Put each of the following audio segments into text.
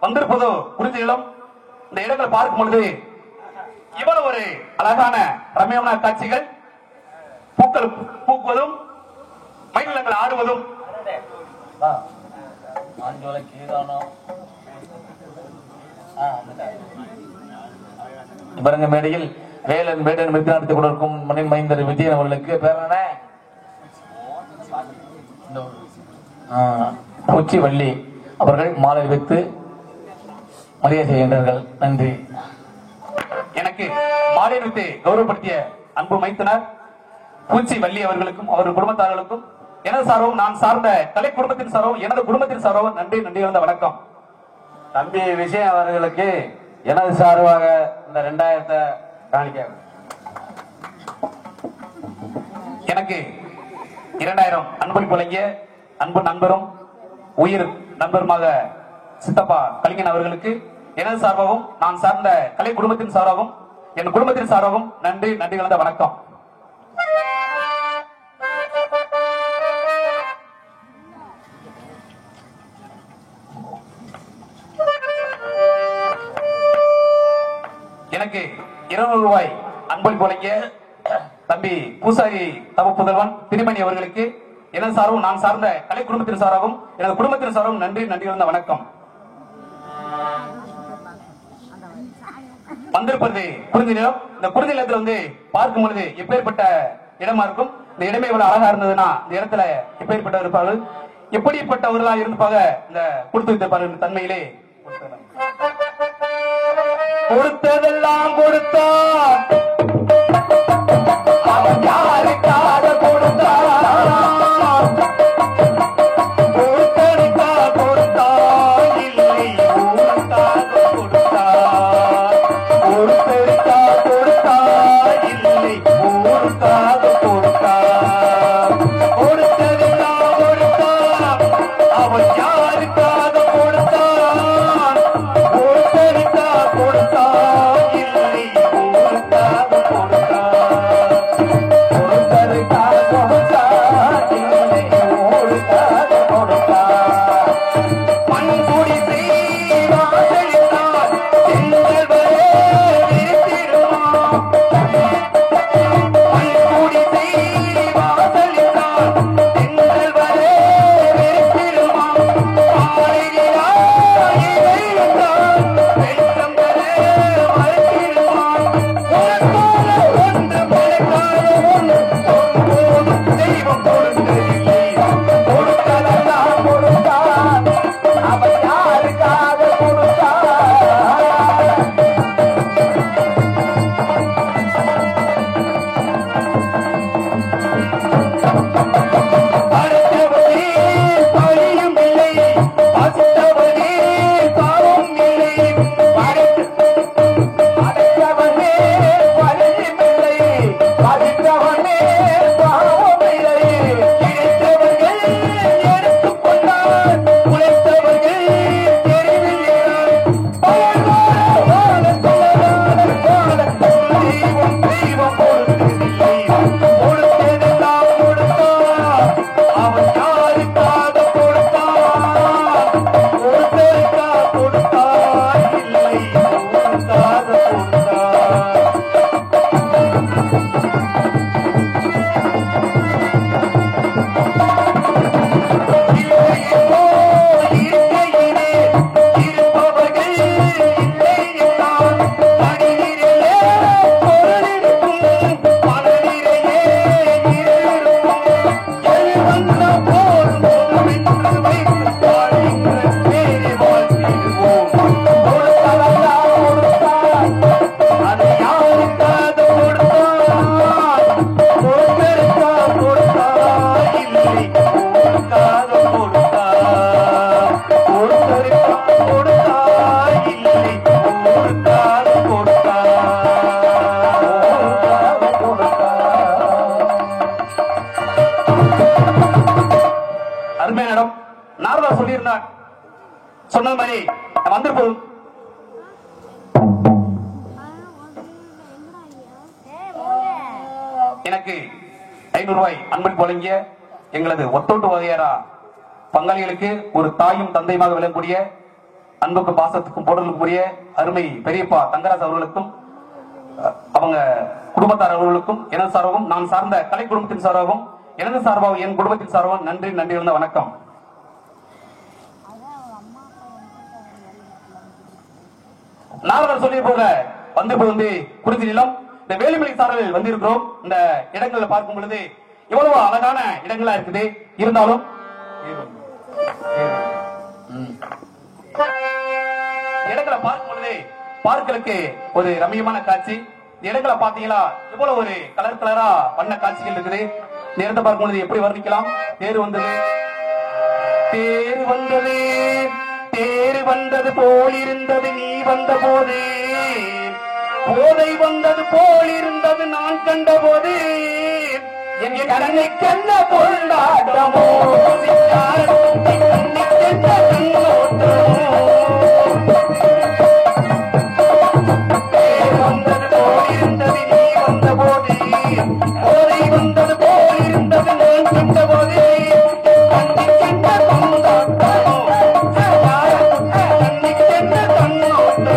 வந்திருப்பதோ குறித்த இடம் இந்த இடங்களை பார்க்கும் பொழுது இவ்வளவு ஒரு அழகான ரம்யமான காட்சிகள், பூக்கள் பூக்குவதும் மயிலங்கள் ஆடுவதும் பாருங்க. மேடையில் வேலன் மேடன் மிருத்தி நடத்திக் கொண்டிருக்கும் மண்ணின் மைந்தர் விஜயன் அவர்களுக்கு பேரான உச்சி வள்ளி அவர்கள் மாலை வைத்து மரியாதை செய்கின்றார்கள். நன்றி. எனக்கு மாலை வைத்து கௌரவப்படுத்திய அன்பு மைத்தனர் பூச்சி வள்ளி அவர்களுக்கும் அவர்கள் குடும்பத்தார்களுக்கும் எனது சார்பும் நான் சார்ந்த கலை குடும்பத்தின் சார்பும் எனது குடும்பத்தின் சார்பும் நன்றி நன்றி வந்த வணக்கம். தம்பி விஷயம் அவர்களுக்கு எனது சார்பாக இந்த 2000 காணிக்க. எனக்கு 2000 அன்பளிப்பு வழங்கிய அன்பு நண்பரும் உயிர் நண்பருமாக சித்தப்பா கலிங்கன் அவர்களுக்கு எனது சார்பாகவும் நான் சார்ந்த கலை குடும்பத்தின் சார்பாகவும் என் குடும்பத்தின் சார்பாகவும் நன்றி நன்றி கலந்த வணக்கம். எனக்கு 200 ரூபாய் அன்பளிப்பு வழங்கிய தம்பி பூசாரி தவ புதல்வன் திருமணி அவர்களுக்கு எனது சார்பும் நான் சார்ந்த கலை குடும்பத்தின் சார்பாகவும் எனது குடும்பத்தின் சார்பாகவும் நன்றி நன்றி கலந்த வணக்கம். வந்திருப்பது குறிஞ்சி நிலம். இந்த குறிஞ்சி நிலத்துல வந்து பார்க்கும் பொழுது எப்பேற்பட்ட இடமா இருக்கும். இந்த இடமே இவ்வளவு அழகா இருந்ததுன்னா இந்த இடத்துல எப்பேற்பட்ட இருப்பார்கள், எப்படிப்பட்டவர்களா இருப்பாங்க இந்த கொடுத்து வைத்திருப்பார்கள். தன்மையிலே கொடுத்ததெல்லாம் கொடுத்தார், அவன் யாருக்காக கொடுத்தார், கொடுத்தா கொடுத்தா இல்லை வந்திருப்போம் எனக்கு 500 ரூபாய் அன்பளிப்பு வழங்கிய எங்களது ஒத்தோட்டு வகையரா பங்காளிகளுக்கு ஒரு தாயும் தந்தையுமாக விளங்கக்கூடிய அன்புக்கும் பாசத்துக்கும் போடலுக்குரிய அருமை பெரியப்பா தங்கராஜ் அவர்களுக்கும் அவங்க குடும்பத்தார் அவர்களுக்கும் எனது சார்பாகவும் நான் சார்ந்த கலை குடும்பத்தின் சார்பாகவும் எனது சார்பாகவும் என் குடும்பத்தின் சார்பாகவும் நன்றி நன்றி இருந்த வணக்கம். நாவலர் சொல்லி போல வந்து குறிச்சி நிலம் இந்த வேலுமலை சாரலில் வந்திருக்கிறோம். இந்த இடங்களை பார்க்கும் பொழுது எவ்வளவு அழகான இடங்களா இருக்குது. இருந்தாலும் இடங்களை பார்க்கும் பொழுது பார்க்கலுக்கு ஒரு ரம்மியமான காட்சி. இடங்களை பாத்தீங்களா இவ்வளவு ஒரு கலர் கலரா வண்ண காட்சிகள் இருக்குது. இந்த இடத்தை பார்க்கும் பொழுது எப்படி வர்ணிக்கலாம். தேர் வந்தது தேர் வந்தது தேர் வந்தது போல் இருந்தது நீ வந்த போது, போதை வந்தது போல் இருந்தது நான் கண்ட போது, என் கண்ணுக்கென்ன கொண்டாட்டமோ கண்ணுக்கென்ன கண்ணோட்டமோ, தேர் வந்தது போல் இருந்தது நீ வந்த போது, போதை வந்தது போல் இருந்தது நான் கண்ட போது, கண்ணுக்கென்ன கொண்டாட்டமோ கண்ணுக்கென்ன கண்ணோட்டமோ.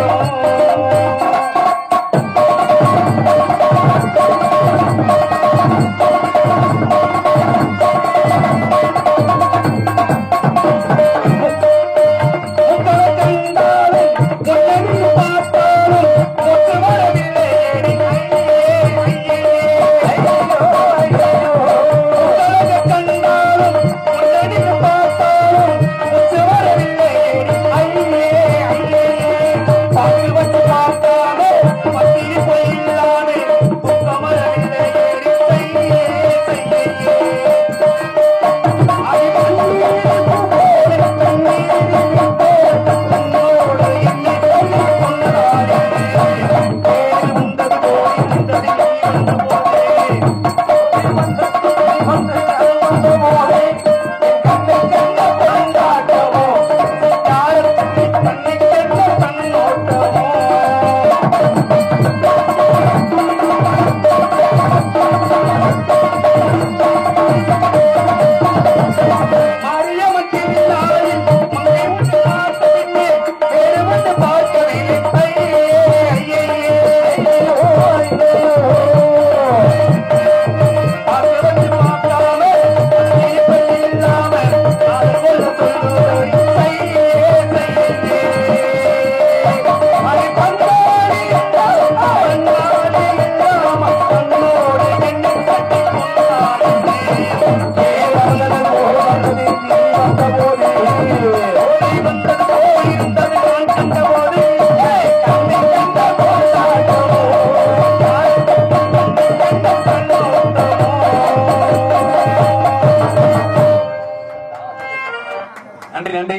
நன்றி நன்றி.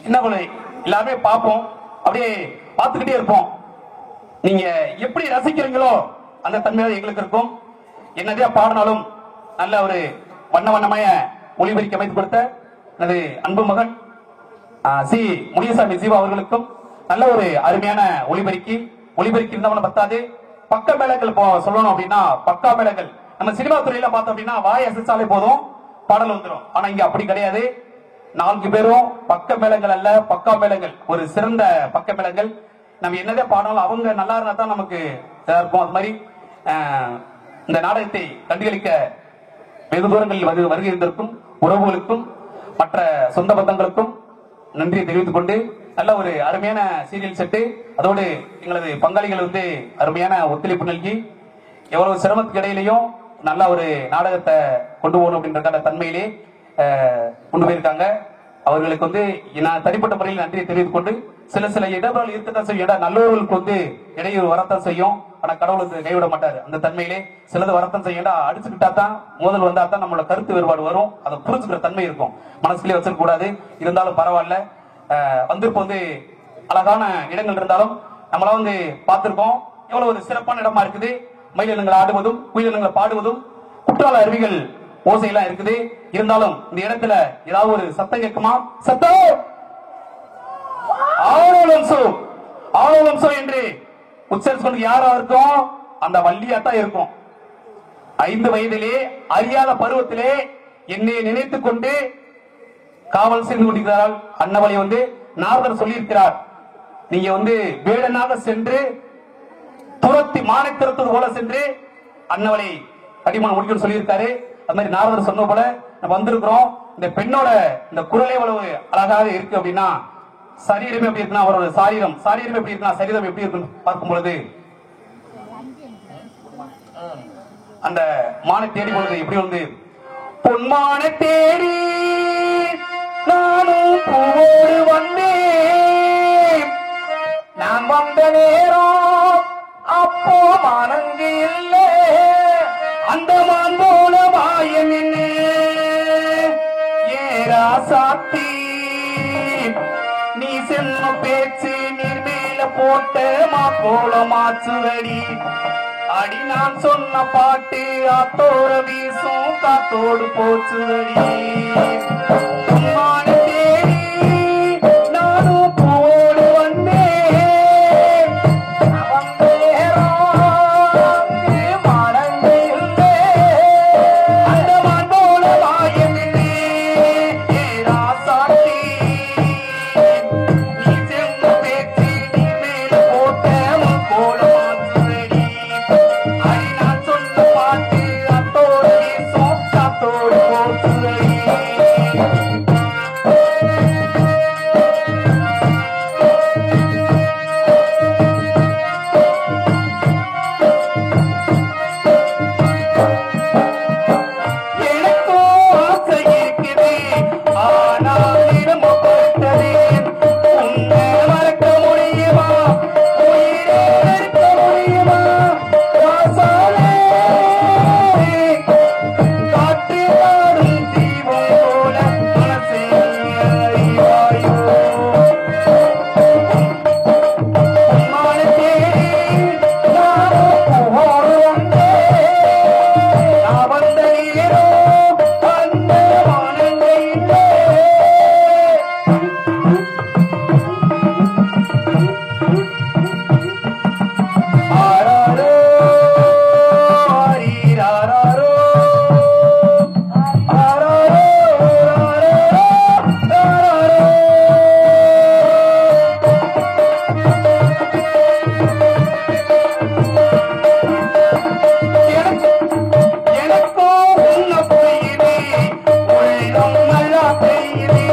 என்ன போல எல்லாமே பார்ப்போம், அப்படியே பார்த்துக்கிட்டே இருப்போம். நீங்க எப்படி ரசிக்கிறீங்களோ அந்த தன்மையாக எங்களுக்கு இருக்கும். என்னதே பாடினாலும் நல்ல ஒரு வண்ண வண்ணமய ஒளிபெருக்கி அமைத்து கொடுத்த எனது அன்பு மகன் சி முனியசாமி ஜீவா அவர்களுக்கும் நல்ல ஒரு அருமையான ஒளிபெருக்கி இருந்தவன பத்தாது. பக்க மேளங்கள் சொல்லணும் அப்படின்னா பக்கா மேளங்கள் நம்ம சினிமா துறையில பார்த்தோம் அப்படின்னா வாய் அசைச்சாலே போதும் பாடல் வந்துடும். ஆனா இங்க அப்படி கிடையாது. 4 பேரும் பக்க மேளங்கள் அல்ல, பக்கா மேளங்கள், ஒரு சிறந்த பக்க மேளங்கள். நம்ம என்னதே பாடணும் அவங்க நல்லா இருந்தா தான் நமக்கு இருக்கும். அது மாதிரி இந்த நாடகத்தை கண்டுகளிக்க வெகு தூரங்களில் வருகை இருந்திருக்கும் உறவுகளுக்கும் மற்ற சொந்த பந்தங்களுக்கும் நன்றியை தெரிவித்துக் கொண்டு நல்ல ஒரு அருமையான சீரியல் செட்டு, அதோடு எங்களது பங்காளிகள் அருமையான ஒத்துழைப்பு நல்கி எவ்வளவு சிரமத்துக்கு இடையிலையும் நல்ல ஒரு நாடகத்தை கொண்டு போகணும் அப்படின்ற தன்மையிலே கொண்டு போயிருக்காங்க. அவர்களுக்கு நான் தனிப்பட்ட முறையில் நன்றியை தெரிவித்துக் கொண்டு சில இடர்கள் இருக்கத்தான் செய்யும். நல்லவர்களுக்கு இடையூறு வரத்தான் செய்யும். ஆனா கடவுளுக்கு கைவிட மாட்டாரு. அந்த தன்மையிலே சிலது வரத்தான் செய்யும். அடிச்சுக்கிட்டா தான் மோதல் வந்தா தான் நம்மளோட கருத்து வேறுபாடு வரும். அதை புரிஞ்சுக்கிற தன்மை இருக்கும். மனசுலயே வச்சிருக்க கூடாது. இருந்தாலும் பரவாயில்ல. வந்திருப்ப அழகான இடங்கள் இருந்தாலும் நம்மள பார்த்திருக்கோம். எவ்வளவு ஒரு சிறப்பான இடமா இருக்குது. மயிலினங்கள் ஆடுவதும் குயிலினங்களை பாடுவதும் குற்றால அருவிகள் ஓசையெல்லாம் இருக்குது. இருந்தாலும் இந்த இடத்துல ஏதாவது ஒரு சத்தம் கேட்குமா? சத்தம் ஆளவம்சம் என்று உச்சரிச்சு யாரா இருக்கும்? அந்த வள்ளியாத்தான் இருக்கும். 5 வயதிலே அறியாத பருவத்திலே என்னை நினைத்துக் கொண்டு காவல் செய்து கொண்டிருக்கிறார்கள். அன்னவளை நாரதர் சொல்லியிருக்கிறார், நீங்க வேடனாக சென்று துரத்தி மானை திறத்தது போல சென்று அன்னவளை கடிமான முடிக்கணும்னு சொல்லியிருக்காரு. அது மாதிரி நாரதர் சொன்ன போல நம்ம வந்திருக்கிறோம். இந்த பெண்ணோட இந்த குரலே எவ்வளவு அழகாக இருக்கு அப்படின்னா, சரீரம் எப்படி இருக்குன்னா, அவரோட சாரீரம் எப்படி இருக்குன்னா, சரீரம் எப்படி இருக்கு பார்க்கும் பொழுது அந்த மானை தேடி பொழுது எப்படி பொன்மானை தேடி நானும் பூவோடு வந்தேன். நான் வந்த நேரம் அப்போ மானங்கு இல்லை, அந்த மான்போல மாயம் என்ன ஏரா சாத்தி நீ செல்ல பேச்சு நீர் மேல போட்ட மாக்கோல மாச்சுவடி அடி நான் சொன்ன பாட்டு அத்தோர வீசும் காத்தோடு போச்சுவடி. நானும் பூவோடு வந்தேன், மானங்கு இல்லை, அந்த மான்போல மாயம் இல்லை ஏரா சாத்தி நீ செல்ல பேச்சு நீர் மேல போட்ட மாக்கோல மாச்சுவடி அடி நான் சொன்ன பாட்டு அத்தோடு வீசும் காத்தோடு போச்சுவடி. எனக்கும் ஆசை இருக்குது, ஆனால் நிரம்ப பொறுத்தது. உன்னை மறக்க முடியுமா, உயிரை நிறுத்த முடியுமா? வாசாலே காற்று ஆடும் தீபம் போல மனசே அறிவாயோ. பொன்மானை தேடி நானும் பூவோடு வந்தேன். நான் வந்த நேரம் அந்த மானங்கு இல்லை. ஆராரோ ஆரீராரோ ஆராரோ ஆராரோ. எனக்கோ உன்ன புரியுது, உள்ளம் நல்லா தெரியுது.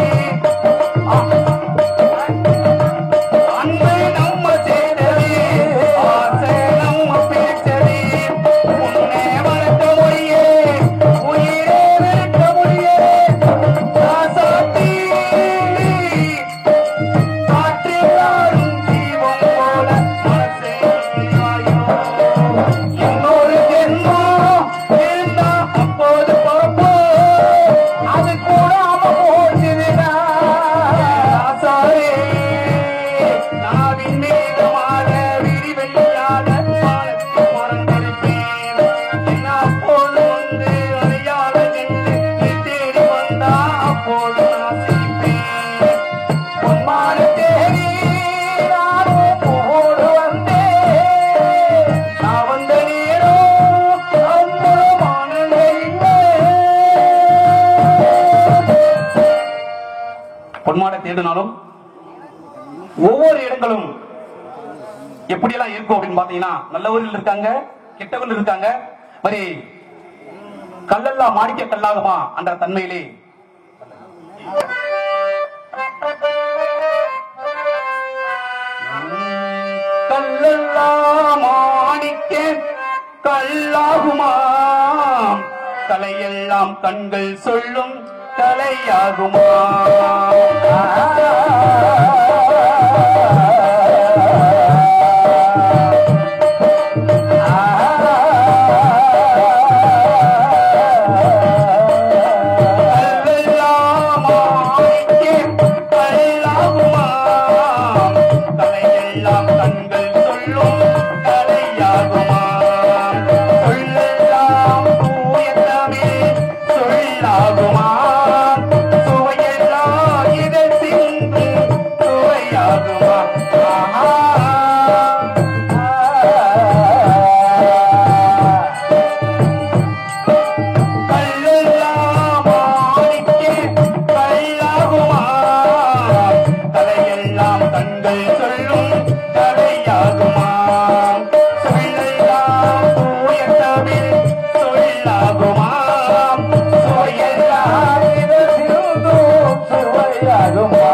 அன்பை நம்ம செய்தது, ஆசை நம்ம பிரிச்சது. உன்னை மறக்க முடியே, உயிரே வெறுக்க முடியே. ராசாத்தி காற்றில் ஆடும் தீபம் போல மனசே அறிவாயோ. இன்னொரு ஜென்மம் இருந்தா அப்போது பார்ப்போம், அது கூடாம போச்சுதுடா ஆசாரே. நாவின் மேகமாக விரிவெளியாக வானத்தில் பறந்திருப்பேன். என்ன அப்போது அடையாள நின்று நீ தேடி வந்தா அப்போது நான் சிரிப்பேன். பொன்மானை தேடி நானும் பூவோடு வந்தேன். நான் வந்த நேரம் அந்த மானங்கு இல்லை. பொன்மானை தேடினாலும் ஒவ்வொரு இடங்களும் எப்படியெல்லாம் இருக்கும் அப்படின்னு பாத்தீங்கன்னா, நல்லவர்கள் இருக்காங்க, கெட்டவர்கள் இருக்காங்க. மாதிரி கல்லெல்லாம் மாணிக்க கல்லாகுமா என்ற தன்மையிலே கல்லெல்லாம் மாணிக்க கல்லாகுமா, கலையெல்லாம் கண்கள் சொல்லும் கலையாகுமா. கல்லெல்லாம் மாணிக்க கல்லாகுமா, கலையெல்லாம் கண்கள் சொல்லும் கலையாகுமா. சொல்லெல்லாம் தூய தமிழ் சொல்லாகுமா, சுவையெல்லாம் இதழ் சிந்தும் சரியாகுமா கல்லெல்லாம் மாணிக்க கல்லாகுமா கலையெல்லாம் கண்கள் சொல்லும் கலையாகுமா சொல்லெல்லாம் தூய தமிழ் சொல்லாகுமா சுவையெல்லாம் சிறந்தும் சுவையாகுமா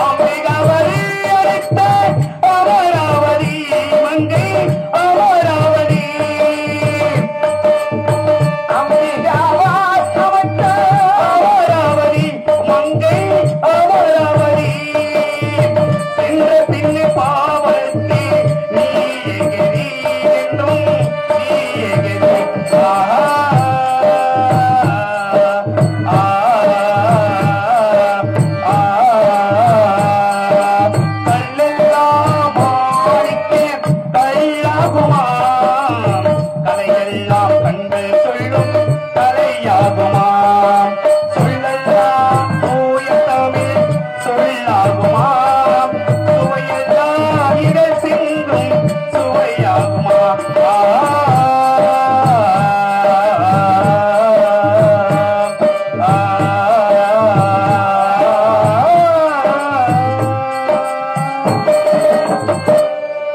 அம்பிகாவதி அழைத்த அமராவதி மங்கை அமராவதி அம்பிகாவா சமத்த அமராவதி மங்கை அமராவதி சென்ற பின்னே பாவத்தை நீ எகிரி என்றும் நீ எகிரி கல்லெல்லாம் மாணிக்க கல்லாகுமா கலையெல்லாம் கண்கள் சொல்லும் கலையாகுமா சொல்லெல்லாம் தூய தமிழ் சொல்லாகுமா சுவையெல்லாம் இடர் சிந்தும் சுவையாகுமா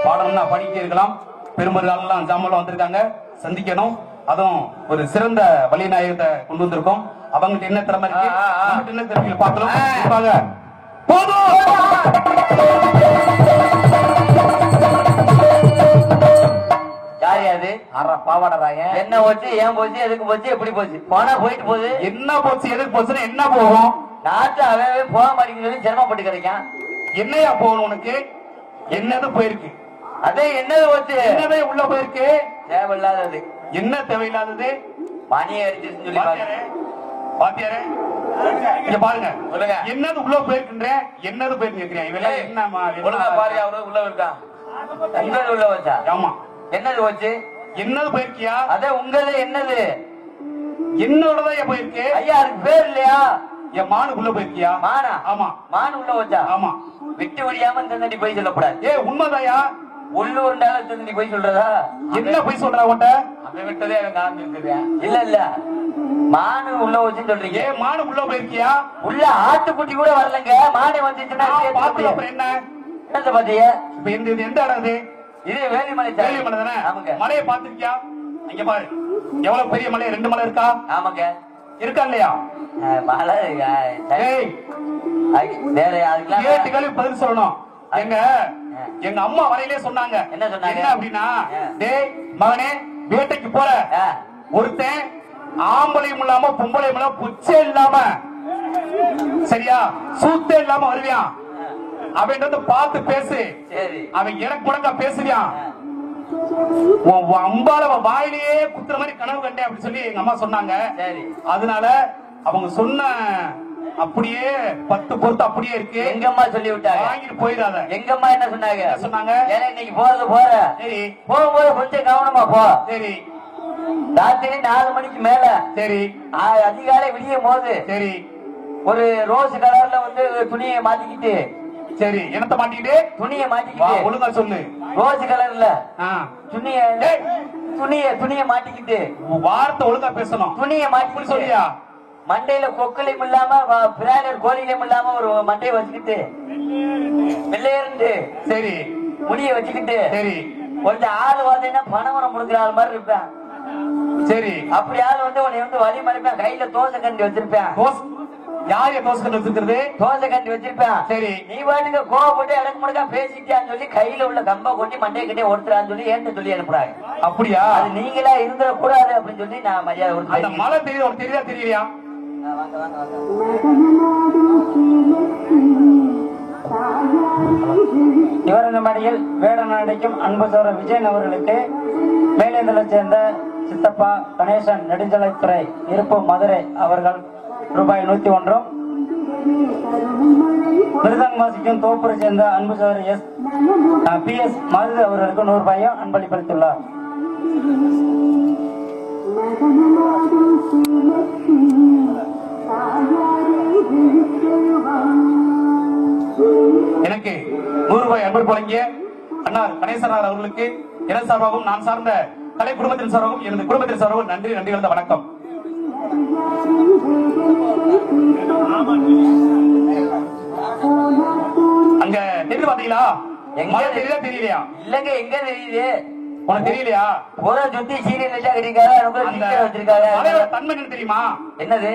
பாடம்னா படிக்க இருக்கலாம் பெருமர்கள்லாம் ஜாமெல்லாம் வந்திருக்காங்க சந்திக்கணும் அதுவும் ஒரு சிறந்த வழிநாயகத்தை கொண்டு வந்திருக்கோம் அவங்ககிட்ட என்ன திறமை இருக்கு நம்மகிட்ட என்ன திறமைகள் பார்க்கலாம் கண்டிப்பாக யாரு அது பாவாடராயன் என்ன போச்சு ஏன் போச்சு எதுக்கு போச்சு எப்படி போச்சு போனா போயிட்டு போகுது என்ன போச்சு எதுக்கு போச்சுன்னா என்ன போகும் நாட்டு அவன் போக மாட்டேங்குது சொல்லி சிரமப்பட்டு கிடைக்கான் என்னையா போகணும் உனக்கு என்னது போயிருக்கு அதே என்னது போச்சு என்னதே உள்ள போயிருக்கு தேவையில்லாதது என்ன தேவையில்லாதது மணியை அடிச்சிருச்சுன்னு சொல்லி பாத்தியாரே பாத்தியாரே இங்க பாருங்க சொல்லுங்க. என்னது உள்ள போயிருக்கின்ற என்னது போயிருக்கு கேக்குறேன் இவெல்லாம் என்னமா ஒழுங்கா பாரு அவரு உள்ள இருக்கான் என்னது உள்ள வச்சா ஆமா என்னது போச்சு என்னது போயிருக்கியா அதே உங்கது என்னது என்னோடதான் போயிருக்கு ஐயா அதுக்கு பேர் இல்லையா என் மானுக்குள்ள போயிருக்கியா மானா ஆமா மான் உள்ள வச்சா ஆமா விட்டு விடியாம இந்த போய் சொல்லக்கூடாது ஏ உண்மைதாயா உள்ளூர்னால சொல்லி போய் சொல்றதா என்ன போய் சொல்ற உன்ட்ட அவன் விட்டதே அவன் காமிச்சிருக்கிறேன் இல்ல இல்ல மானு உள்ள வச்சுன்னு சொல்றீங்க ஏ மானுக்குள்ள போயிருக்கியா உள்ள ஆட்டுக்குட்டி கூட வரலங்க மானை வந்துச்சுன்னா நான் பாத்துல அப்புறம் என்ன என்னத்த பாத்தீங்க இப்ப இது எந்த இடம் இது இது வேலிமலை வேலிமலை தானே ஆமாங்க மலையை பாத்திருக்கியா இங்க பாரு எவ்வளவு பெரிய மலை 2 மலை இருக்கா ஆமாங்க இருக்கா இல்லையா மலை ஏய் வேற அதுக்கெல்லாம் கேட்டுகளி பதில் சொல்லணும் எங்க அம்மா வரையிலே சொன்னாங்க என்ன சொன்னாங்க? என்ன அப்படின்னா டேய் மகனே வேட்டைக்கு போற ஒருத்தன் ஆம்பளையும் இல்லாம பொம்பளையும் இல்லாம புச்சே இல்லாம சரியா சூத்தே இல்லாம வருவியான் அவன் வந்து பார்த்து பேசு சரி அவன் எனக்கு முடங்கா பேசுவியான் அம்பால வாயிலேயே குத்துற மாதிரி கனவு கண்டேன் அப்படின்னு சொல்லி எங்க அம்மா சொன்னாங்க சரி அதனால அவங்க சொன்ன அப்படியே 10 பொறுத்து அப்படியே இருக்கு எங்க அம்மா சொல்லி விட்டாங்க வாங்கிட்டு போயிடாத எங்க அம்மா என்ன சொன்னாங்க என்ன சொன்னாங்க ஏன்னா இன்னைக்கு போறது போற சரி போகும்போது கொஞ்சம் கவனமா போ சரி ராத்திரி 4 மணிக்கு மேல சரி அதிகாலை விடியும் போது சரி ஒரு ரோஸ் கலர்ல வந்து துணியை மாட்டிக்கிட்டு சரி என்னத்த மாட்டிக்கிட்டு துணியை வா, மாட்டிக்கிட்டு ஒழுங்கா சொல்லு ரோஸ் கலர்ல ஆ. துணிய துணியை மாட்டிக்கிட்டு வார்த்தை ஒழுங்கா பேசணும் துணியை இப்படி மாட்டி சொல்லியா மண்டையில கொக்கலையும் இல்லாம பிராய்லர் கோழிலையும் இல்லாம ஒரு மண்டையை வச்சுக்கிட்டு வெள்ளையருந்து சரி முடிய வச்சுக்கிட்டு சரி கொஞ்சம் ஆள் பார்த்தீங்கன்னா பணமரம் முடுக்கிற ஆள் மாதிரி இருப்பேன் சரி அப்படி ஆள் வந்து உன்னை வந்து வழி மறைப்பேன் கையில தோசை கண்டி வச்சிருப்பேன் யார் தோசை கண்டு வச்சிருக்கிறது தோசை கண்டி வச்சிருப்பேன் சரி நீ பாட்டுக்கு கோவப்பட்டு இடக்கு முடுக்கா பேசிட்டான்னு சொல்லி கையில உள்ள கம்ப கொட்டி மண்டையை கட்டி ஒருத்தரான்னு சொல்லி ஏன்ட்டு சொல்லி அனுப்புறாங்க அப்படியா அது நீங்களா இருந்துட கூடாது அப்படின்னு சொல்லி நான் மரியாதை அந்த கொடுத்து மழை தெரியுது உனக்கு தெரியுதா தெரியலையா வாங்க வாங்க வாங்க இவரங்கமடியில் வேடம் நடிக்கும் அன்பு சோர விஜயன் அவர்களுக்கு மேலேந்தலை சேர்ந்த சித்தப்பா கணேசன் நெடுஞ்சாலைத்துறை இருப்பு மதுரை அவர்கள் ரூபாய் 101 மிருதங்க வாசிக்கும் தோப்பூரை சேர்ந்த அன்பு சகோதரர் PS மருது அவர்களுக்கு 100 ரூபாயும் அன்பளிப்பளித்துள்ளார். எனக்கு 100 ரூபாய் அன்பளிப்பு வழங்கிய அண்ணார் கணேசனார் அவர்களுக்கு எனது சார்பாகவும் நான் சார்ந்த கலை குடும்பத்தின் சார்பாகவும் எனது குடும்பத்தின் சார்பாகவும் நன்றி கலந்த வணக்கம். அங்க தெரியுது பாத்தீங்களா? மழை தெரியுதா தெரியலையா? இல்லங்க, எங்க தெரியுது? உனக்கு தெரியலையா? பூரா சுத்தி சீரியல் வச்சிருக்காங்க. மழையோட தன்மை என்ன தெரியுமா? என்னது?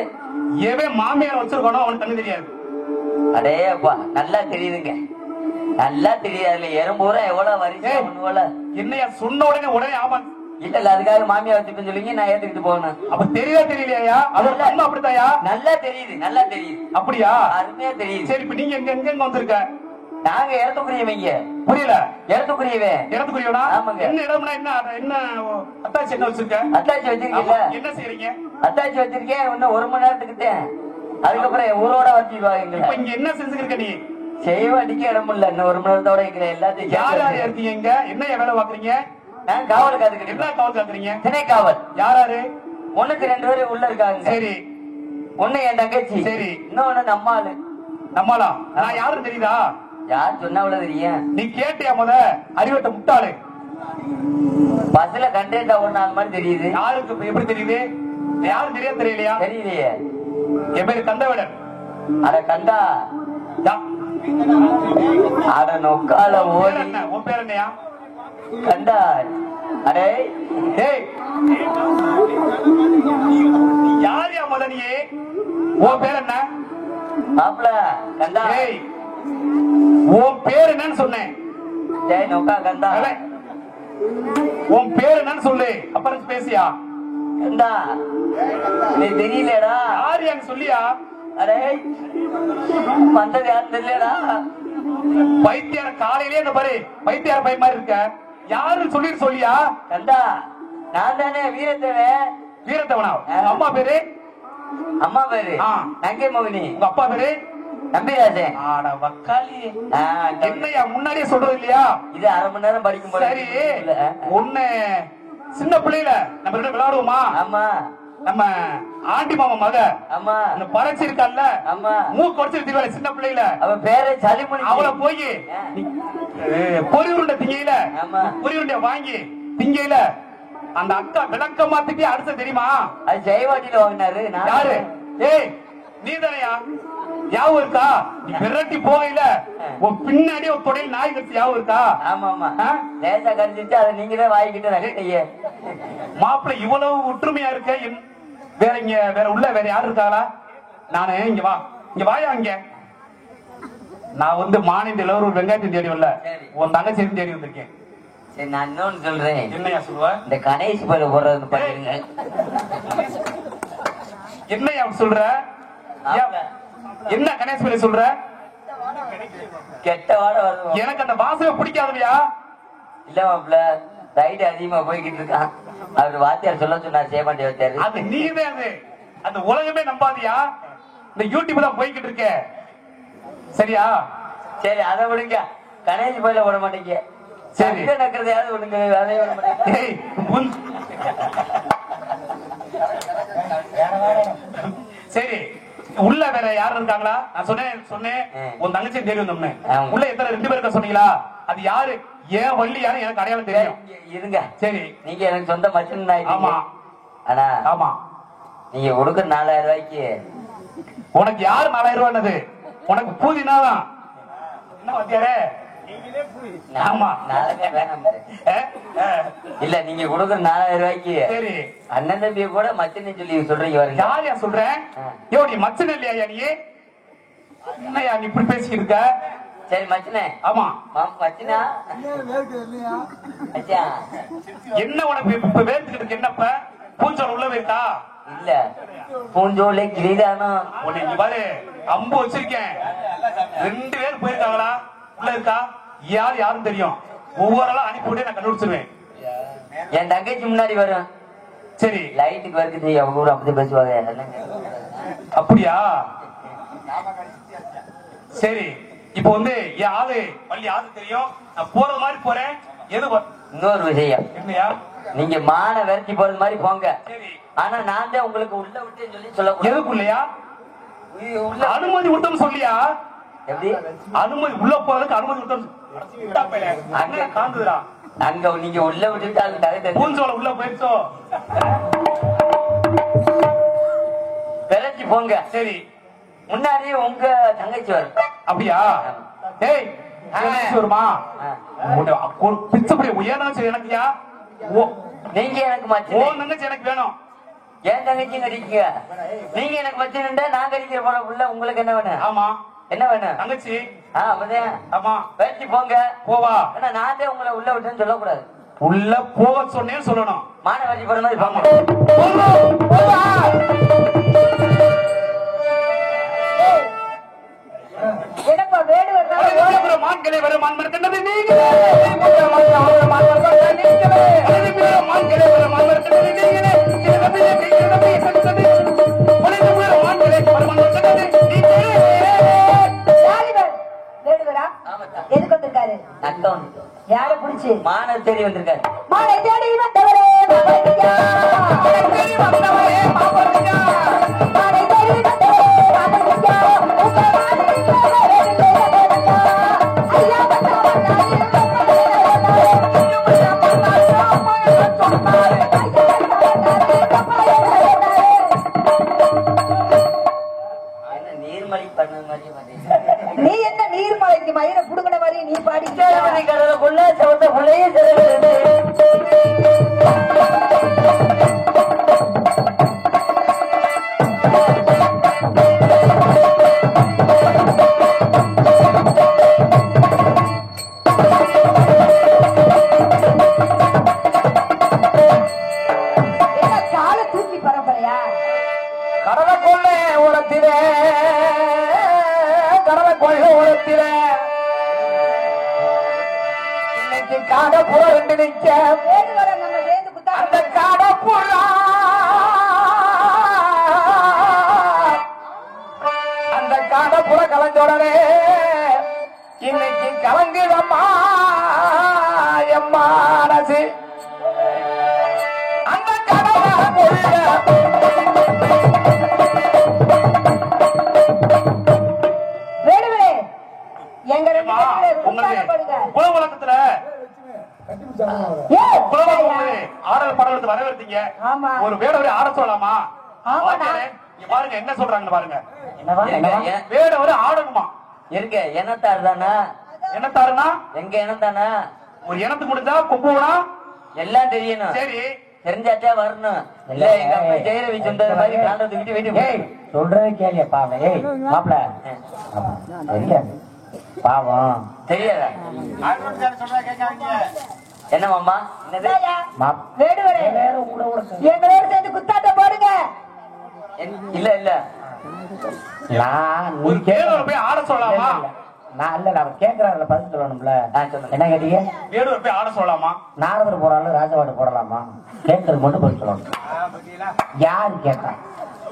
எவன் மாமியார் வச்சிருக்கானோ அவனுக்கு தண்ணி தெரியாது. அடேப்பா, நல்லா தெரியுதுங்க, நல்லா தெரியாது. அதுல எறும்பூரா எவ்வளவு வரிசை போல. என்னையா சொன்ன உடனே ஆமா இல்ல, அதுக்காக மாமியா வச்சுப்பேன்னு சொல்லிங்க, நான் ஏத்துக்கிட்டு போகணும். அப்ப தெரியுதா தெரியலையா? அதோட தன்மை அப்படித்தாயா? நல்லா தெரியுது, நல்லா தெரியுது. அப்படியா? அருமையா தெரியுது. சரி, இப்ப நீங்க எங்க வந்திருக்க? நாங்க இடத்துக்குரியவங்க. புரியல? இடத்துக்குரியவன். ஆமாங்க. என்ன இடம்னா என்ன அத்தாச்சி என்ன வச்சிருக்க? அத்தாச்சி வச்சிருக்கீங்க? என்ன செய்யறீங்க? அத்தாச்சி வச்சிருக்கேன். இன்னும் 1 மணி நேரத்துக்கு அதுக்கப்புறம் ஊரோட வச்சிருவாங்க. இப்ப இங்க என்ன செஞ்சுருக்க நீ? செய்வ அடிக்க இடம் இல்ல. இன்னும் 1 மணி நேரத்தோட இருக்கிற எல்லாத்தையும் யார் யார் இருக்கீங்க இங்க? என்ன வேலை பாக்குறீங்க? நான் காவல் காத்துக்கிட்டு. என்ன காவல் காக்குறீங்க? திணை காவல். யாராரு? ஒண்ணுக்கு 2 பேரு உள்ள இருக்காங்க. சரி. ஒண்ணு என் தங்கச்சி. சரி. இன்னொன்னு நம்மாளு. நம்மளா? நான் யாரும் தெரியுதா? யார் சொன்னவள தெரியும்? நீ கேட்டியா? அறிவட்ட முட்டாளு. பஸ்ல கண்டேட்டா ஒண்ணு அது மாதிரி தெரியுது. யாருக்கு எப்படி தெரியுது? யாரும் தெரியாது தெரியலையா? தெரியலையே. என் பேரு கந்தவிடன். அட கண்டா, அட நொக்கால ஓடி. உன் பேர் என்னையா? கண்டா. அடே யார் யா நீ? உன் பேர் என்ன? மாப்பிள கண்டா. உன் பேர் என்னன்னு சொன்னேன். டேய் நொக்கா கண்டா, உன் பேர் என்னன்னு சொல்லு, அப்புறம் பேசியா? கண்டா நீ தெரியலடா. யார் எனக்கு சொல்லியா? அடே வந்தது யாரும் தெரியலடா. பைத்தியார காலையிலே என்ன பாரு, பைத்தியார பை மாதிரி இருக்க. யாருன்னு சொல்லிட்டு சொல்லியா? கண்டா நான் தானே வீரத்தேவன். வீரத்தவனா? அம்மா பேரு? அம்மா பேரு நங்கை மோகினி. உங்க அப்பா பேரு? நம்பிராஜன். ஆட வக்காளி, என்னையா முன்னாடியே சொல்றது இல்லையா? இது 1/2 மணி நேரம் படிக்கும் போது. சரி, ஒண்ணு சின்ன பிள்ளையில நம்ம ரெண்டு விளையாடுவோமா? ஆமா. நம்ம ஆண்டி மாமா மக. ஆமா. அந்த பறச்சு இருக்கால. ஆமா. மூக்கு உடைச்சு திருவாளி சின்ன பிள்ளையில. அவ பேரே சளிமணி. அவளை போய் பொறி உருண்டை திங்கையில, பொறி உருண்டைய வாங்கி திங்கையில அந்த அக்கா விளக்கமா திட்டி அடுத்த தெரியுமா? அது ஜெயவாட்டியில வாங்கினாரு. யாரு? ஏய் நீ தானையா? யாவும் இருக்கா? நீ விரட்டி போகையில உன் பின்னாடி ஒரு தொடையில் நாய் கடிச்சு யாவும் இருக்கா? ஆமா ஆமா. லேசா கடிச்சிட்டு அதை நீங்களே வாங்கிக்கிட்டு நகைய. மாப்பிள்ளை இவ்வளவு ஒற்றுமையா இருக்க. வேற உள்ள வேற யாரு இருக்காளா? நானு இங்க வா, இங்க வாயா. இங்க நான் மாநில ஒரு வெங்காயத்தையும் தேடி வரல, உன் தங்கச்சியும் தேடி வந்திருக்கேன். சரி, நான் இன்னொன்னு சொல்றேன். என்னையா சொல்லுவ? இந்த கணேஷ் பேரு போறது பாருங்க. என்னையா சொல்ற? என்ன கணேஷ் பேரு சொல்ற? கெட்ட வாட வருது. எனக்கு அந்த வாசனை பிடிக்காதுயா. இல்ல மாப்பிள்ள, ரைடு அதிகமா போய்கிட்டு இருக்கான். அவர் வாத்தியார் சொல்ல சொன்னார், சேமாண்டி வாத்தியார். அது நீதான். அது அந்த உலகமே நம்பாதியா. இந்த யூடியூப் தான் போய்கிட்டு இருக்க. சரியா? சரி, அதை விடுங்க. கணேஷ் போயில விட மாட்டீங்க. சரி, நக்கிறதையாவது விடுங்க. அதையும் விட மாட்டீங்க. சரி, உள்ள வேற யாரும் இருக்காங்களா? நான் சொன்னேன் உன் தங்கச்சி தேடி வந்தோம்னு. உள்ள எத்தனை 2 பேருக்கு சொன்னீங்களா? அது யாரு? ஏன் வள்ளி யாரு எனக்கு அடையாளம் தெரியும். இருங்க. சரி, நீங்க எனக்கு சொந்த மச்சன். ஆமா. ஆனா ஆமா, நீங்க கொடுக்குற 4000 ரூபாய்க்கு உனக்கு யாரு 4000 ரூபாய்? உனக்கு பூதினாதான் என்ன வாத்தியாரே? ஆமா, இல்ல நீங்க கொடுக்குற 4000 ரூபாய்க்கு சரி அண்ணன் தம்பிய கூட மச்சனை சொல்லி சொல்றீங்க. யாரையா சொல்றேன்? யோ, நீ மச்சன் இல்லையா? நீ என்னையா நீ இப்படி பேசிக்கிட்டு இருக்க? சரி மச்சனே. ஆமா மச்சனா. என்ன உனக்கு இப்ப வேர்த்துக்கிட்டு இருக்கு? என்னப்ப பூஞ்சோல் உள்ள வைத்தா? இல்ல, பூஞ்சோலே கிரீதானோ. உன்னை நீ பாரு, அம்பு வச்சிருக்கேன். 2 பேர் போயிருக்காங்களா? உள்ள இருக்கா? யாரும் தெரியும். ஒவ்வொரு ஆளா அனுப்பிவிட்டு நான் கண்டுபிடிச்சிருவேன். என் தங்கச்சி முன்னாடி வரும். சரி, லைட்டுக்கு வரைக்கும் அவங்க கூட அப்படி பேசுவாங்க. அப்படியா? சரி இப்போ வந்து என் ஆளு பள்ளி ஆளு தெரியும், நான் போறது மாதிரி போறேன். இன்னொரு விஷயம், என்னையா? நீங்க மான விரட்டி போறது மாதிரி போங்க. சரி, ஆனா நான் தான் உங்களுக்கு உள்ள விட்டேன்னு சொல்லி சொல்லக்கூடாது. எதுக்குள்ளயா? உள்ள அனுமதி விட்டோம்னு சொல்லியா? எப்படி அனுமதி உள்ள போறதுக்கு அனுமதி விட்டோம் காந்துடா. அங்க நீங்க உள்ள விட்டுட்டு அது தகுந்த பூஞ்சோல உள்ள போயிடுச்சோ. விரட்டி போங்க. சரி, முன்னாடி உங்க தங்கச்சி வரும். அப்படியா? டேய், தங்கச்சி வருமா? பிச்சப்படி உயர்ந்தாச்சு எனக்குயா. நீங்க எனக்கு ஓ மச்சினே, தங்கச்சி எனக்கு வேணும். என் தங்கச்சியும் கடிக்குங்க. நீங்க எனக்கு மச்சினு, நான் கடிக்கிற போன புள்ள உங்களுக்கு என்ன வேணும்? ஆமா, என்ன வேணும்? தங்கச்சி. அப்பதான் ஆமா, விரட்டி போங்க. போவா. ஆனா நான் தான் உங்களை உள்ள விட்டேன்னு சொல்லக்கூடாது. உள்ள போக சொன்னேன்னு சொல்லணும். மான விரட்டி போற மாதிரி போங்க. என்னப்பா வேடுவர் மான்களை வர மான் மறுக்கின்றது நீங்களே. மான்களை வர மான் மறுக்கின்றது நீங்களே. வேடுவரா ஆமாக்கா. எதுக்கு வந்திருக்காரு? நட்டம் யார புடிச்சு? மான தேடி வந்திருக்காரு. மாலை தேடி வந்தவரே மாப்பரியா. மாலை தேடி வந்தவரே மாப்பரியா. மாலை தேடி வந்தவரே மாப்பரியா. உங்க மாப்பரியா ஐயா என்ன நீர்மலி பண்ண மாதிரி வந்து நீ என்ன நீர்மலைக்கு மயிரை புடுங்கின மாதிரி நீ பாடி கடலுக்குள்ள சவத்த புள்ளையே செலவிடுது. என்ன கால தூக்கி பரம்பரையா? கடலைக்குள்ளே உரத்திலே, கடலைக்குள்ளே உரத்திலே இன்னைக்கு காடப்புற ரெண்டு நிக்க. வேடுவரை நம்ம சேர்ந்து குத்தா அந்த காடப்புறா, அந்த காடப்புற கலந்தோடனே இன்னைக்கு கலங்குதம்மா எம்மா மனசு. அந்த கடவுள் வேடுவரே எங்க ரெண்டு பேரும் உங்களுக்கு உற்சாகப்படுங்க. குலவழக்கத்துல ஏய், குலவழக்கம் ஆடல் பாடலுக்கு வரவேற்பீங்க. ஆமா. ஒரு வேடவரை ஆட சொல்லலாமா? ஆமா, வாத்தியாரே, இங்க பாருங்க என்ன சொல்றாங்க பாருங்க. இருக்க, வேடவரை ஆடணுமா? இருக்க இனத்தார் தானா? என்னத்தாருன்னா எங்க இனம் தானா? ஒரு இனத்துக்கு முடிஞ்சா கொம்புனா. எல்லாம் தெரியணும். சரி, தெரிஞ்சாச்சா வரணும். இல்ல எங்க அப்பா ஜெயரவி சொன்னது மாதிரி காண்டை தூக்கிட்டு வீட்டுக்கு சொல்றதே கேளிய பாவம். ஏய் மாப்பிள தெரியாது பாவம். தெரியாதா? என்ன மாமா? என்னது? வேடுவரே எங்களோட சேர்ந்து குத்தாட்டம் போடுங்க. இல்ல இல்ல நான் நீ ஒரு வேடவரை போய் ஆட சொல்லலாமா? நான் இல்ல அவர் கேட்கறாருல பதில் சொல்லணும்ல. சொல்லுங்க. என்ன கேட்டீங்க? வேடவரை போய் ஆட சொல்லலாமா? நாரதர் போறாலும் ராஜபாடு போடலாமா? கேட்கறது மட்டும் பதில் சொல்லணும். யாரு கேட்டா?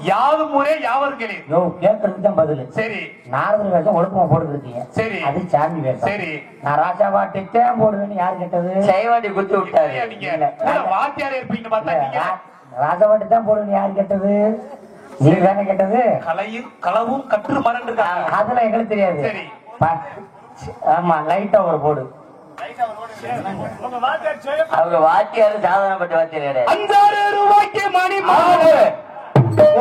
யாது முறை யாவரும் கேளு. யோ கேட்கறதுக்கு தான் பதில். சரி நாரதர் வேஷம் ஒழுக்கமா போட்டுருக்கீங்க. சரி. அது சாமி வேஷம். சரி. நான் ராஜாபாட்டுத்தான் போடுவேன்னு யாரு கேட்டது? சைவாடி குத்து விட்டாரு. சரியா, நீங்க கூட வாத்தியாரே இருப்பீங்க பார்த்தா நீங்க ராஜாபாட்டு தான் போடுவேன்னு யாரு கேட்டது? நீ தானே கேட்டது. கலையும் களவும் கற்று மறந்துருக்காங்க. அதெல்லாம் எங்களுக்கு தெரியாது. சரி. ஆமா லைட்டா ஒரு போடு. அவங்க வாத்தியாரு சாதனப்பட்ட வாத்தியார் கிடையாது. 5 ரூபாய்க்கு மணி மாறு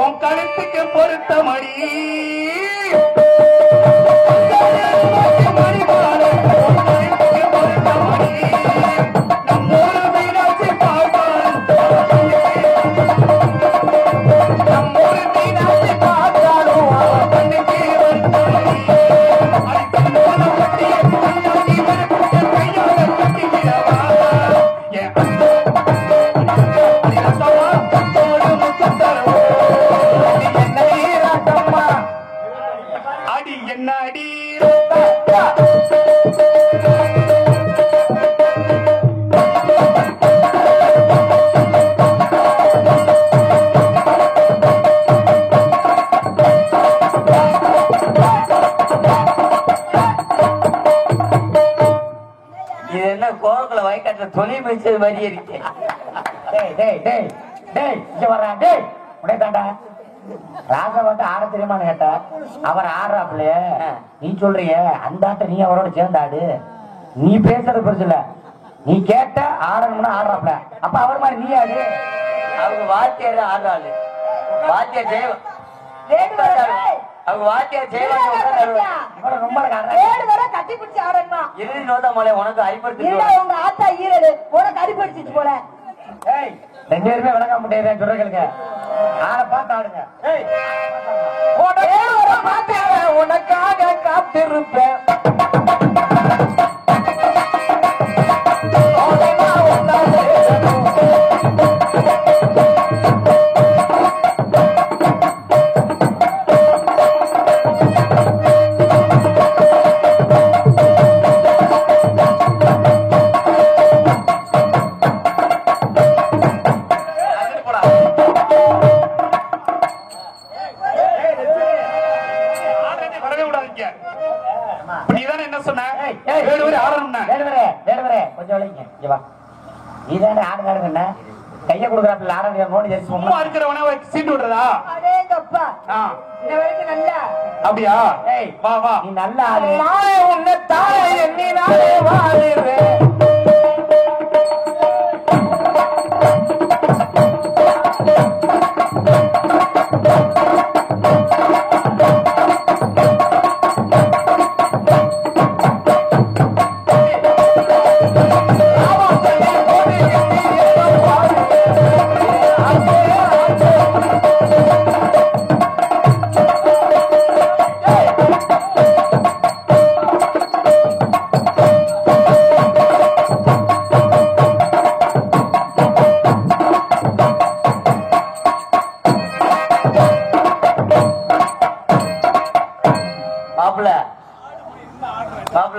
உன் கழுத்துக்கு பொருத்த மணி. 5 ரூபாய்க்கு மணி மாறு உன் கழுத்துக்கு பொருத்த மணி. நம்மூரு மீனாட்சி பார்த்தாலும் நம்மூரு மீனாட்சி பார்த்தாலும் அவன் கண்ணுக்கு வந்த மணி. அடிக்கம்போன பட்டியை கண்ணாடி மறுத்த கையால கட்டிவிடவா என் அடி என்ன அடி வயக்காட்டுல துணை மிச்சது மாதிரியே இருக்கு. டேய் டேய் டேய் டேய் இங்க வர்றா டேய் உடனே தாண்டா ராஜா வந்து ஆட தெரியுமான்னு கேட்டா அவர் ஆடுறாப்லையே நீ சொல்றிய அந்த ஆட்ட நீ அவரோட சேர்ந்தாடு நீ பேசுறது பெருசு இல்ல நீ கேட்ட ஆடணும்னா ஆடுறாப்ல அப்ப அவர் மாதிரி நீ ஆடு அவங்க வாத்தியார் ஆடுறாள் வாத்தியார் ஜெய அவங்க வாத்தியார் ஜெயவாங்க இவரை ரொம்ப கட்டி பிடிச்சி ஆடணுமா இறுதி நோத்த மலை உனக்கு அடிப்படுத்தி உங்க ஆத்தா ஈரடு உனக்கு அடிபடிச்சிட்டு போல ஏய் ரெண்டு பேருமே விளக்க முடியாது சொல்றீங்க ஆட பார்த்து ஆடுங்க உனக்காக காத்திருப்பேன் நீதானே ஆடுங்க கைய கொடுக்குறாப்புல ஆட நோடி சும்மா இருக்கிறவன சீட்டு விடுறதா அடேங்கப்பா இந்த வரைக்கும் நல்லா அப்படியா வா வா நீ நல்லா ஆடு உன்னை தாயை எண்ணி நானே வாழுறேன்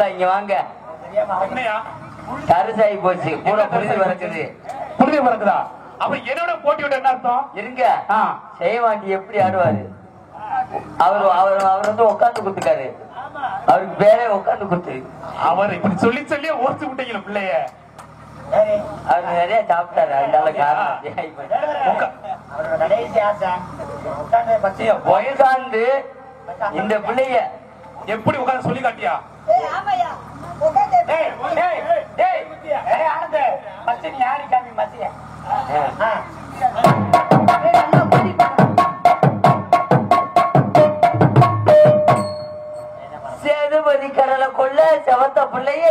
இங்க வாங்க கருசாயி போச்சு கூட புரிஞ்சு வரக்குது புரிஞ்சு வரக்குதா அப்ப என்னோட போட்டி விட என்ன அர்த்தம் இருங்க செய்வாண்டி எப்படி ஆடுவாரு அவர் வந்து உட்காந்து குத்துக்காரு அவருக்கு பேரே உட்காந்து குத்து அவர் இப்படி சொல்லி சொல்லியே ஓர்த்து விட்டீங்க பிள்ளைய அவர் நிறைய சாப்பிட்டாரு அதனால உட்காந்து இந்த பிள்ளைய எப்படி உட்காந்து சொல்லி காட்டியா ஆமாயா சேதுபதி கடலை கொள்ள செவத்த பிள்ளைய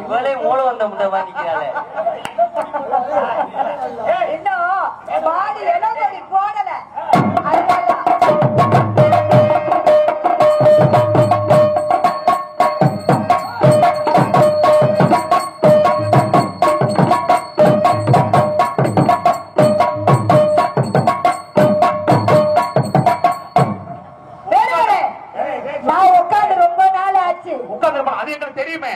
இவளே மூல வந்த முட்டை வாங்கிக்கிறாள் இன்னும் பாடி இளங்கொடி போடல நான் உட்காந்து ரொம்ப நாள் ஆச்சு உட்காந்து அது எங்களுக்கு தெரியுமே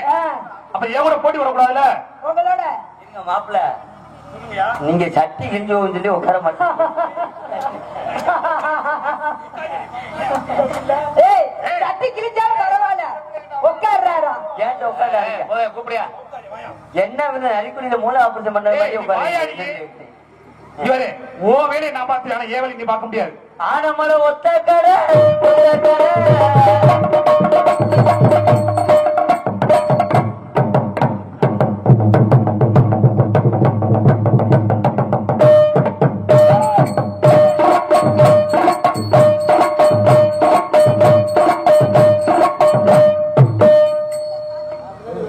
அப்ப ஏன் கூட போட்டி வரக்கூடாதுல உங்களோட இருங்க மாப்பிள்ள நீங்க சட்டி கிழிஞ்சோம் சொல்லி உட்கார மாட்டேன் சட்டி கிழிஞ்சாலும் பரவாயில்ல உட்கார்றாரா ஏன் உட்கார கூப்பிடியா என்ன வந்து நரிக்குடியில மூல ஆபரேஷன் பண்ண மாதிரி உட்கார இவரே ஓ வேலையை நான் பார்த்து ஆனா ஏன் வேலையை நீ பார்க்க முடியாது ஆனமலை ஒத்த கடை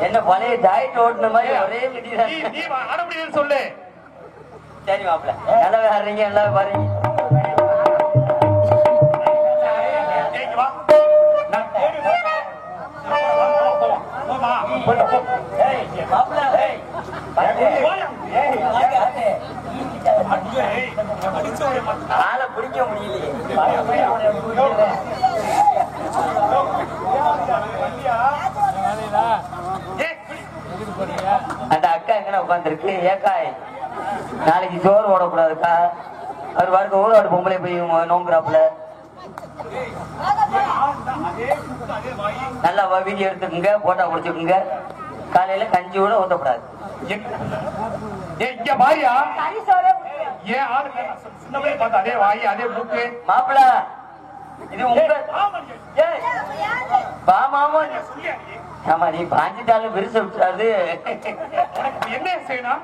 என்ன பழைய ஜாயிண்ட் ஓட்டுன மாதிரி ஒரே நீ ஆட முடியுதுன்னு சொல்லு சரி மாப்பிள்ள நல்லா விளையாடுறீங்க எல்லாரும் பாருங்க ஆளை பிடிக்க முடியலையே அந்த அக்கா எங்க தானே உட்காந்துருக்கு. ஏக்காய் நாளைக்கு சோறு ஓடக்கூடாதுக்கா. அவர் பாருங்க ஊரோட பொம்பளை போய் நோங்குறாப்புல. நல்லா வீடியோ எடுத்துக்குங்க, போட்டோ குடிச்சுக்குங்க. காலையில கஞ்சி கூட ஊத்தக்கூடாது. இங்க வாயா. கறி சோறு ஏன் ஆளு சின்ன பையன் பார்த்து அதே வாயி அதே மூக்கு. மாப்பிள இது உங்க ஏய், வா மாமா. ஆமா நீ பாஞ்சிட்டாலும் விரிச விட்டுறாது. உனக்கு என்ன செய்யணும்?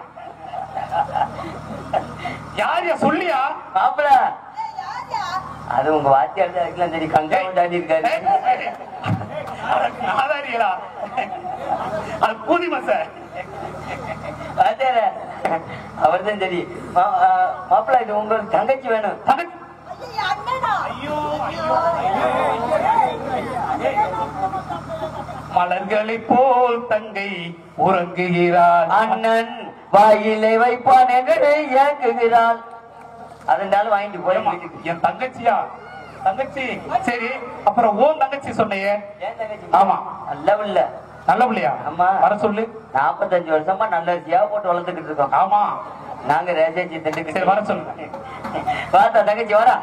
யாரையா சொல்லியா? மாப்பிள அது உங்க வாத்தியார் தான் இருக்கலாம். சரி கங்கா தாண்டி இருக்காரு. நாதாரியா? அது பூர்ணிமா சார். வாத்தியார அவர் தான் சரி. மாப்பிள இது உங்களுக்கு தங்கச்சி வேணும். ஐயோ மலர்களை போல் தங்கை உறங்குகிறாள். அண்ணன் வாயிலை வைப்பான் எங்களை இயக்குகிறாள். அதனால வாங்கிட்டு போய் வீட்டுக்கு. என் தங்கச்சியா? தங்கச்சி சரி. அப்புறம் ஓன் தங்கச்சி சொன்னையே? ஏன் தங்கச்சி? ஆமா. நல்ல இல்ல. நல்ல பிள்ளையா? ஆமா. வர சொல்லு. 45 வருஷமா நல்ல அரிசியா போட்டு வளர்த்துக்கிட்டு இருக்கோம். ஆமா. நாங்க ரேசேஜி திண்டுக்கு. சரி வர சொல்லு. பார்த்தா தங்கச்சி வரா.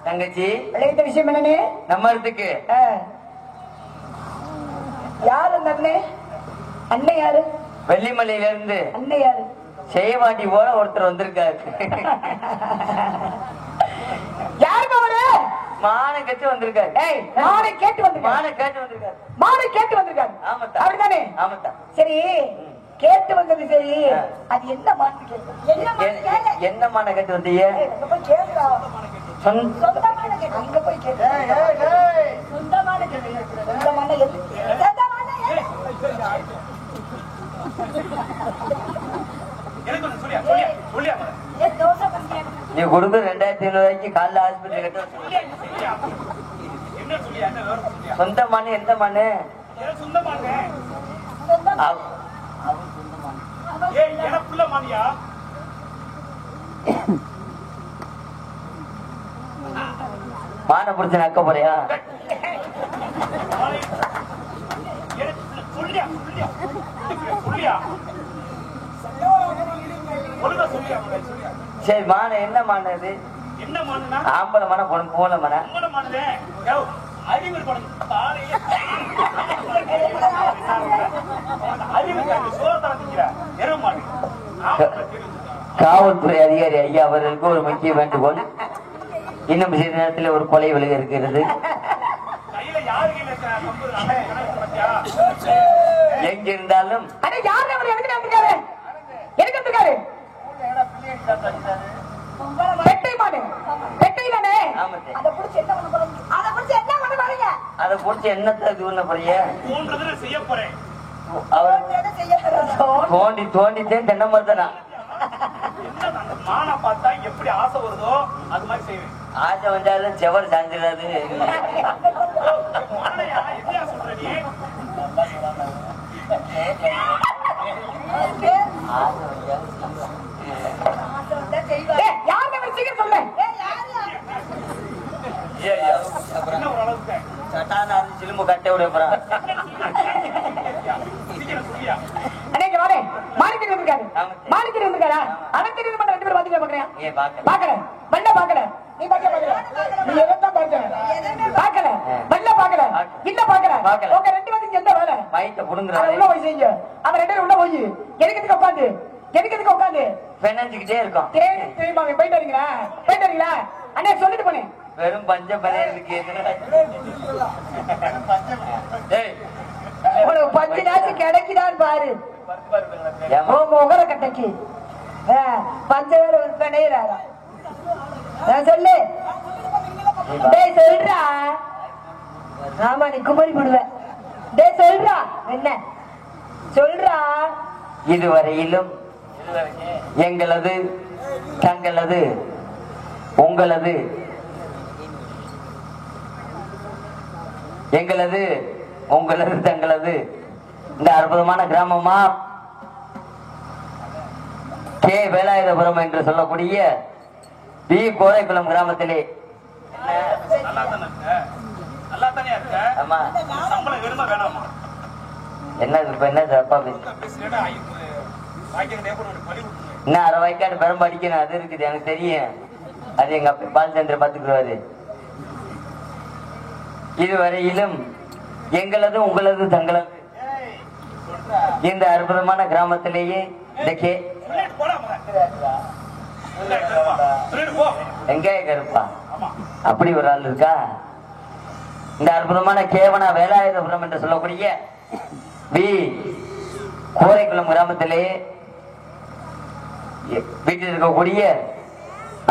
தங்கச்சி விளைவித்த விஷயம் என்னன்னு நம்ம இடத்துக்கு யாரு அந்த அண்ணே? அண்ணன் யாரு? வெள்ளிமலையில இருந்து அண்ணன் யாரு? செய்யமாட்டி போல ஒருத்தர் வந்திருக்காரு. யாருக்கு அவரு? மான கட்டு வந்திருக்காரு. ஏய், மானை கேட்டு வந்திருக்காரு. மான கேட்டு வந்திருக்காரு. மானை கேட்டு வந்திருக்காரு. ஆமாத்தா. அப்படிதானே? ஆமாத்தா. சரி, கேட்டு வந்தது சரி. அது என்ன மான்னு கேளு. என்ன மான்னு கேளு. என்ன மான கட்டு வந்தீங்க? ஏய், அங்க போய் கேளுடா. சொந்தமான கேளு. அங்க போய் கேளு. சொந்தமான கேளு. சொந்தமான கேளு. சொந்தமான கேளு. எனக்கு ஒண்ணு சொல்லியா? சொல்லியா? சொல்லியா? ஏ தோசை பண்ணியா? நீ கொடுக்க 2500 ரூபாய்க்கு காலைல ஹாஸ்பிட்டல் கட்ட என்ன சொல்லியா? என்ன வேற சொல்லியா? சொந்த மண்ணு எந்த மண்ணு? ஏன் சொந்தமாங்க? சொந்தமான ஏய் எனக்குள்ள மானியா? மான புடிச்சு நக்க போறியா? சொல்லியா? சொல்லியா? சொல்லியா ஒழுங்கா சொல்லியா சரி மான என்ன மான இது? என்ன மானுனா ஆம்பளை மான பொண்ணு போல மான உங்களோட மானுதே அறிவு இருக்கணும் காலையில அறிவு சோதனை எருவு மாடு காவல்துறை அதிகாரி ஐயா அவர்களுக்கு ஒரு முக்கிய வேண்டுகோள். இன்னும் சிறிது நேரத்தில் ஒரு கொலை விலக இருக்கிறது. கையில யாரு கையில எங்க இருந்தாலும் அதை பிடிச்சி என்ன பண்ண போறீங்க? அதை பிடிச்சி என்ன பண்ண போறீங்க? அதை பிடிச்சி என்னத்தை இது பண்ண போறிய? செய்ய போறேன். அவர் செய்ய போறோம். தோண்டி தோண்டித்தேன் தென்னை மரத்தனா மானை பார்த்தா எப்படி ஆசை வருதோ அது மாதிரி செய்வேன். ஆசை வந்தாலும் செவர் சாஞ்சிடாது. என்ன சொல்ற நீ? சிலும்பு கட்டை விட போறான். சொல்லிட்டு போனேன் வெறும் பஞ்ச பனையருக்கு பஞ்சு நாச்சு கிடைக்குதான் பாரு முகர கட்டைக்கு பஞ்ச வேற விற்பனைறாரா சொல்லு சொல்றா. ஆமா நீ குமரி விடுவேன். சொல்றா என்ன சொல்றா. இதுவரையிலும் எங்களது தங்களது உங்களது எங்களது உங்களது தங்களது இந்த அற்புதமான கிராமமா கே வேலாயுதபுரம் என்று சொல்லக்கூடிய பி கோரைக்குளம் கிராமத்திலே என்ன இப்ப என்ன அப்பா இன்னும் அரை வாய்க்காடு பெரும் படிக்கணும். அது இருக்குது எனக்கு தெரியும். அது எங்க அப்பா பாலச்சந்திர பாத்துக்குவாரு. இதுவரையிலும் எங்களது உங்களது தங்களது இந்த அற்புதமான கிராமத்திலேயே எங்க கருப்பா அப்படி ஒரு ஆள் இருக்கா? இந்த அற்புதமான கேவன வேலாயுதபுரம் என்று சொல்லக்கூடிய பி கோரைக்குளம் கிராமத்திலே வீட்டில் இருக்கக்கூடிய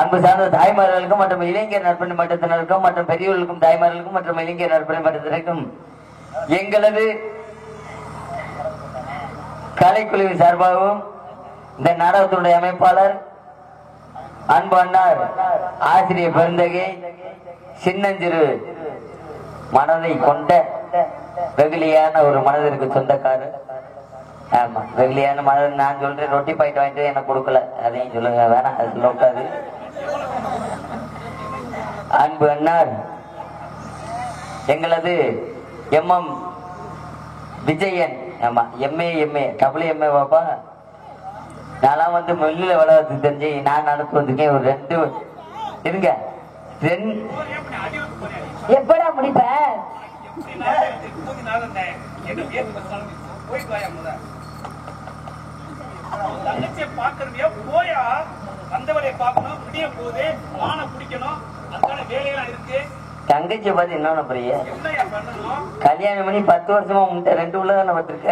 அன்பு சார்ந்த தாய்மார்களுக்கும் மற்றும் இளைஞர் நற்பணி மட்டத்தினருக்கும் மற்றும் பெரியவர்களுக்கும் தாய்மார்களுக்கும் மற்றும் இளைஞர் நற்பணி மட்டத்தினருக்கும் எங்களது கலைக்குழுவின் சார்பாகவும் இந்த நாடகத்தினுடைய அமைப்பாளர் அன்பு அண்ணார் ஆசிரியர் பெருந்தகை சின்னஞ்சிறு மனதை கொண்ட வெகுளியான ஒரு மனதிற்கு சொந்தக்காரர். ஆமா வெகுளியான மனது. நான் சொல்றேன் ரொட்டி பாயிண்ட் வாங்கிட்டு எனக்கு கொடுக்கல, அதையும் சொல்லுங்க. வேணாம் அது சொல்லக்கூடாது. அன்பு அண்ணார் எங்களது MM விஜயன். ஆமா MA WMA பாப்பா. நான் வந்து மில்லில் வளர்த்து தெரிஞ்சு நான் நடத்து வந்திருக்கேன். ஒரு 2 இருங்க எப்படா முடிப்ப? போயா வந்தவரை பார்க்கணும், விடிய போது மானை பிடிக்கணும், அதுக்கான வேலையெல்லாம் இருக்கு. தங்கச்சி பார்த்து என்ன புரிய கல்யாணம் பண்ணி 10 வருஷமா உன்கிட்ட 2 உள்ள தானே பார்த்திருக்க.